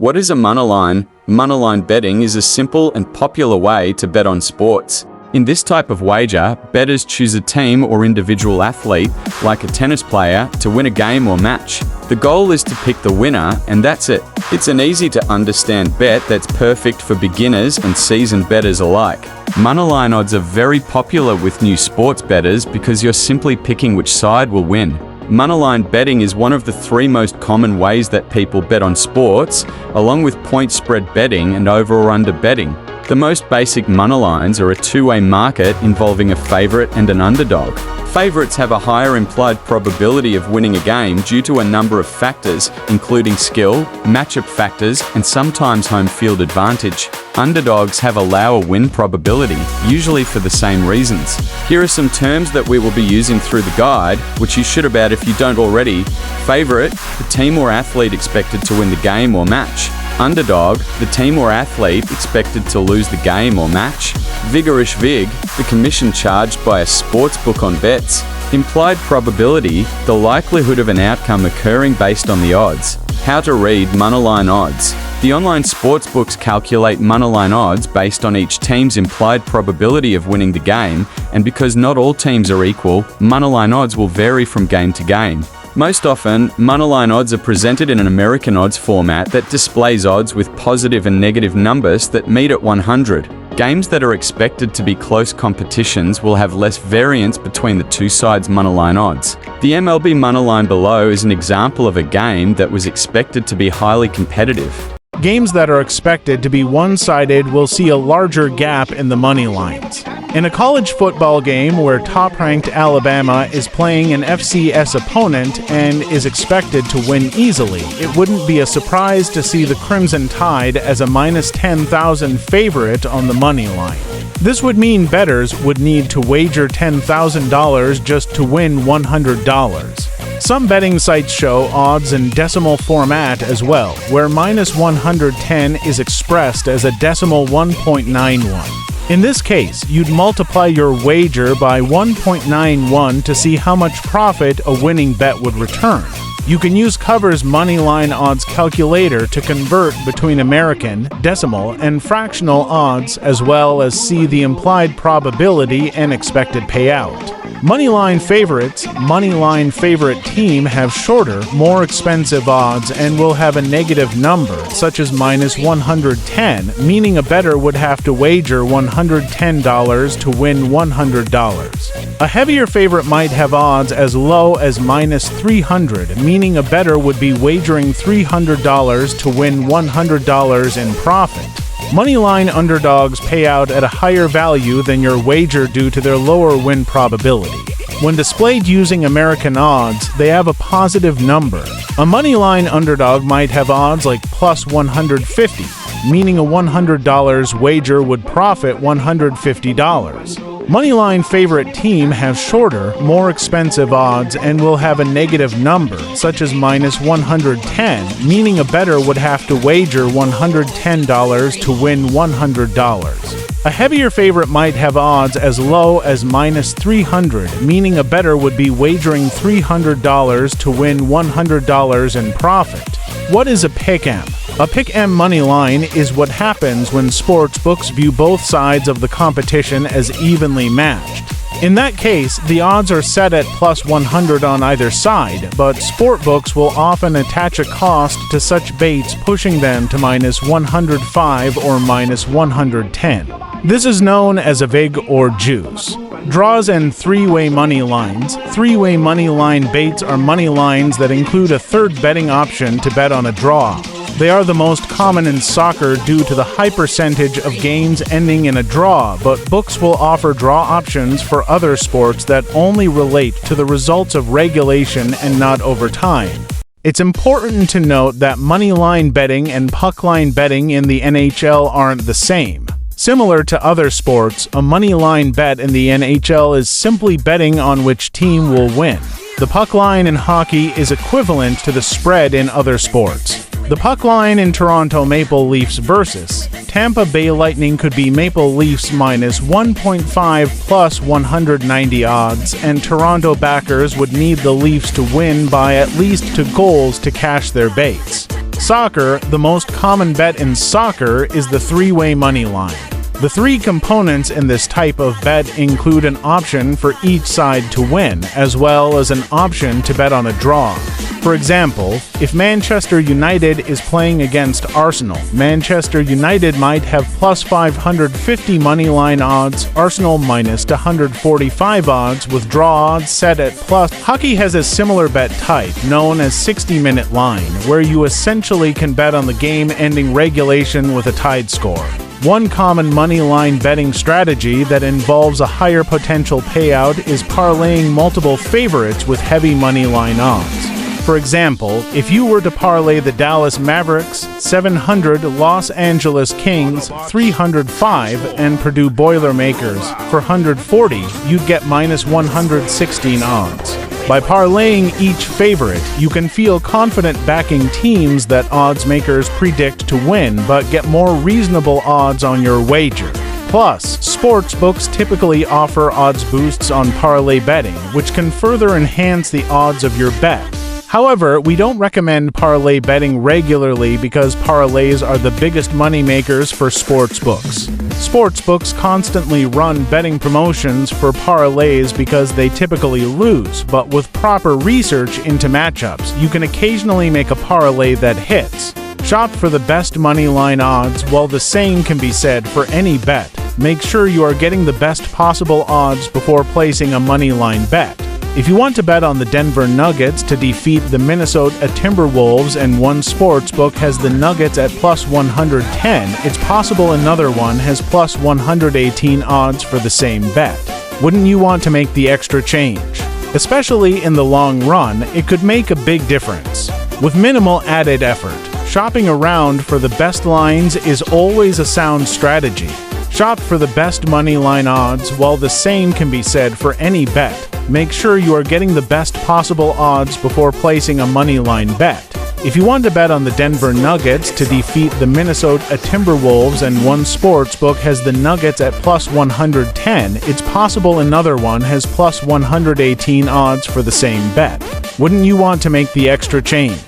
What is a moneyline? Moneyline betting is a simple and popular way to bet on sports. In this type of wager, bettors choose a team or individual athlete, like a tennis player, to win a game or match. The goal is to pick the winner, and that's it. It's an easy-to-understand bet that's perfect for beginners and seasoned bettors alike. Moneyline odds are very popular with new sports bettors because you're simply picking which side will win. Moneyline betting is one of the three most common ways that people bet on sports, along with point spread betting and over or under betting. The most basic moneylines are a two-way market involving a favorite and an underdog. Favorites have a higher implied probability of winning a game due to a number of factors, including skill, matchup factors, and sometimes home field advantage. Underdogs have a lower win probability, usually for the same reasons. Here are some terms that we will be using through the guide, which you should about if you don't already. Favorite, the team or athlete expected to win the game or match. Underdog, the team or athlete expected to lose the game or match. Vigorish vig, the commission charged by a sportsbook on bets. Implied probability, the likelihood of an outcome occurring based on the odds. How to read moneyline odds. The online sportsbooks calculate moneyline odds based on each team's implied probability of winning the game, and because not all teams are equal, moneyline odds will vary from game to game. Most often, moneyline odds are presented in an American odds format that displays odds with positive and negative numbers that meet at 100. Games that are expected to be close competitions will have less variance between the two sides' moneyline odds. The MLB moneyline below is an example of a game that was expected to be highly competitive. Games that are expected to be one-sided will see a larger gap in the money lines. In a college football game where top-ranked Alabama is playing an FCS opponent and is expected to win easily, it wouldn't be a surprise to see the Crimson Tide as a minus 10,000 favorite on the money line. This would mean bettors would need to wager $10,000 just to win $100. Some betting sites show odds in decimal format as well, where minus 110 is expressed as a decimal 1.91. In this case, you'd multiply your wager by 1.91 to see how much profit a winning bet would return. You can use Cover's Moneyline Odds calculator to convert between American, decimal, and fractional odds, as well as see the implied probability and expected payout. Moneyline favorites, Moneyline favorite team have shorter, more expensive odds and will have a negative number, such as minus 110, meaning a bettor would have to wager $110 to win $100. A heavier favorite might have odds as low as minus 300, meaning a bettor would be wagering $300 to win $100 in profit. Moneyline underdogs pay out at a higher value than your wager due to their lower win probability. When displayed using American odds, they have a positive number. A moneyline underdog might have odds like plus 150, meaning a $100 wager would profit $150. Moneyline favorite team have shorter, more expensive odds and will have a negative number, such as minus 110, meaning a bettor would have to wager $110 to win $100. A heavier favorite might have odds as low as minus 300, meaning a bettor would be wagering $300 to win $100 in profit. What is a pick-em? A pick-em money line is what happens when sportsbooks view both sides of the competition as evenly matched. In that case, the odds are set at plus 100 on either side, but sportbooks will often attach a cost to such baits, pushing them to minus 105 or minus 110. This is known as a vig or juice. Draws and three-way money lines. Three-way money line baits are money lines that include a third betting option to bet on a draw. They are the most common in soccer due to the high percentage of games ending in a draw, but books will offer draw options for other sports that only relate to the results of regulation and not overtime. It's important to note that money line betting and puck line betting in the NHL aren't the same. Similar to other sports, a money line bet in the NHL is simply betting on which team will win. The puck line in hockey is equivalent to the spread in other sports. The puck line in Toronto Maple Leafs versus Tampa Bay Lightning could be Maple Leafs minus 1.5 plus 190 odds, and Toronto backers would need the Leafs to win by at least 2 goals to cash their baits. Soccer, the most common bet in soccer is the three-way money line. The three components in this type of bet include an option for each side to win, as well as an option to bet on a draw. For example, if Manchester United is playing against Arsenal, Manchester United might have plus 550 moneyline odds, Arsenal minus 145 odds, with draw odds set at plus. Hockey has a similar bet type, known as 60-minute line, where you essentially can bet on the game ending regulation with a tied score. One common money line betting strategy that involves a higher potential payout is parlaying multiple favorites with heavy money line odds. For example, if you were to parlay the Dallas Mavericks 700, Los Angeles Kings 305, and Purdue Boilermakers for 140, you'd get minus 116 odds. By parlaying each favorite, you can feel confident backing teams that odds makers predict to win, but get more reasonable odds on your wager. Plus, sportsbooks typically offer odds boosts on parlay betting, which can further enhance the odds of your bet. However, we don't recommend parlay betting regularly because parlays are the biggest money makers for sportsbooks. Sportsbooks constantly run betting promotions for parlays because they typically lose, but with proper research into matchups, you can occasionally make a parlay that hits. Shop for the best money line odds, while the same can be said for any bet. Make sure you are getting the best possible odds before placing a money line bet. If you want to bet on the Denver Nuggets to defeat the Minnesota Timberwolves and one sportsbook has the Nuggets at plus 110, it's possible another one has plus 118 odds for the same bet. Wouldn't you want to make the extra change? Especially in the long run, it could make a big difference. With minimal added effort, shopping around for the best lines is always a sound strategy. Shop for the best money line odds, while the same can be said for any bet. Make sure you are getting the best possible odds before placing a money line bet. If you want to bet on the Denver Nuggets to defeat the Minnesota Timberwolves and one sportsbook has the Nuggets at plus 110, it's possible another one has plus 118 odds for the same bet. Wouldn't you want to make the extra change?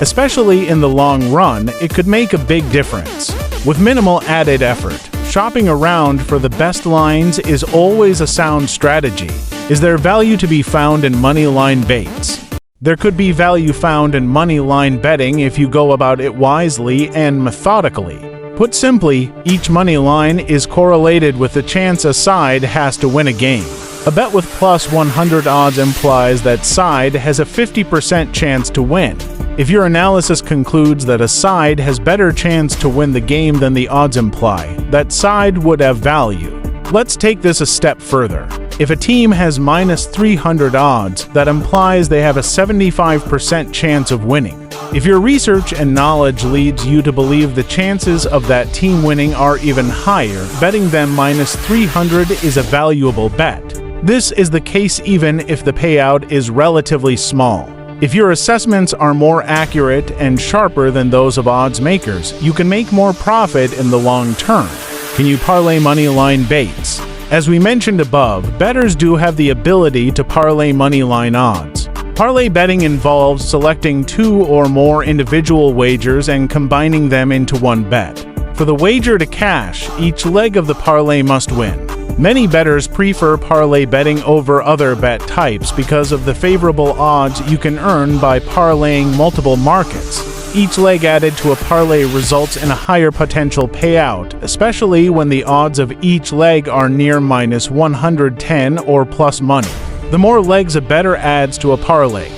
Especially in the long run, it could make a big difference. With minimal added effort, shopping around for the best lines is always a sound strategy. Is there value to be found in money line baits? There could be value found in money line betting if you go about it wisely and methodically. Put simply, each money line is correlated with the chance a side has to win a game. A bet with plus 100 odds implies that side has a 50% chance to win. If your analysis concludes that a side has better chance to win the game than the odds imply, that side would have value. Let's take this a step further. If a team has minus 300 odds, that implies they have a 75% chance of winning. If your research and knowledge leads you to believe the chances of that team winning are even higher, betting them minus 300 is a valuable bet. This is the case even if the payout is relatively small. If your assessments are more accurate and sharper than those of odds makers, you can make more profit in the long term. Can you parlay money line baits? As we mentioned above, bettors do have the ability to parlay money line odds. Parlay betting involves selecting two or more individual wagers and combining them into one bet. For the wager to cash, each leg of the parlay must win. Many bettors prefer parlay betting over other bet types because of the favorable odds you can earn by parlaying multiple markets. Each leg added to a parlay results in a higher potential payout, especially when the odds of each leg are near minus 110 or plus money. The more legs a bettor adds to a parlay,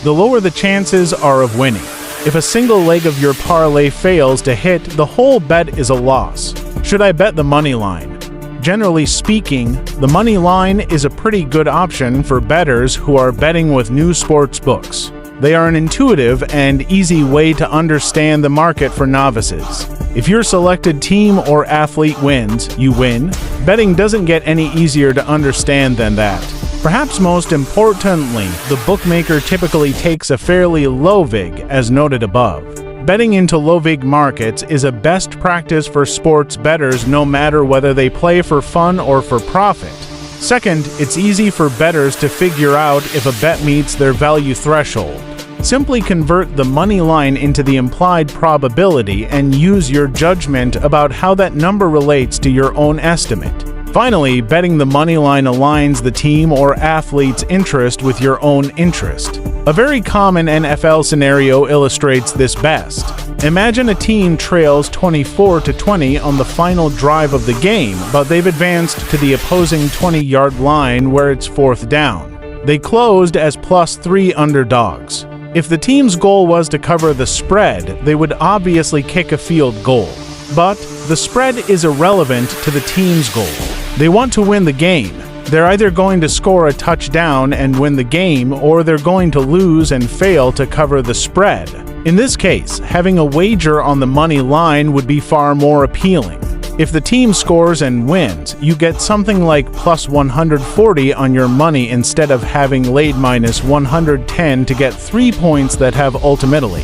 the lower the chances are of winning. If a single leg of your parlay fails to hit, the whole bet is a loss. Should I bet the money line? Generally speaking, the money line is a pretty good option for bettors who are betting with new sports books. They are an intuitive and easy way to understand the market for novices. If your selected team or athlete wins, you win. Betting doesn't get any easier to understand than that. Perhaps most importantly, the bookmaker typically takes a fairly low vig, as noted above. Betting into low vig markets is a best practice for sports bettors no matter whether they play for fun or for profit. Second, it's easy for bettors to figure out if a bet meets their value threshold. Simply convert the money line into the implied probability and use your judgment about how that number relates to your own estimate. Finally, betting the money line aligns the team or athlete's interest with your own interest. A very common NFL scenario illustrates this best. Imagine a team trails 24-20 on the final drive of the game, but they've advanced to the opposing 20-yard line where it's fourth down. They closed as +3 underdogs. If the team's goal was to cover the spread, they would obviously kick a field goal. But the spread is irrelevant to the team's goal. They want to win the game. They're either going to score a touchdown and win the game, or they're going to lose and fail to cover the spread. In this case, having a wager on the money line would be far more appealing. If the team scores and wins, you get something like +140 on your money instead of having laid -110 to get 3 points that have ultimately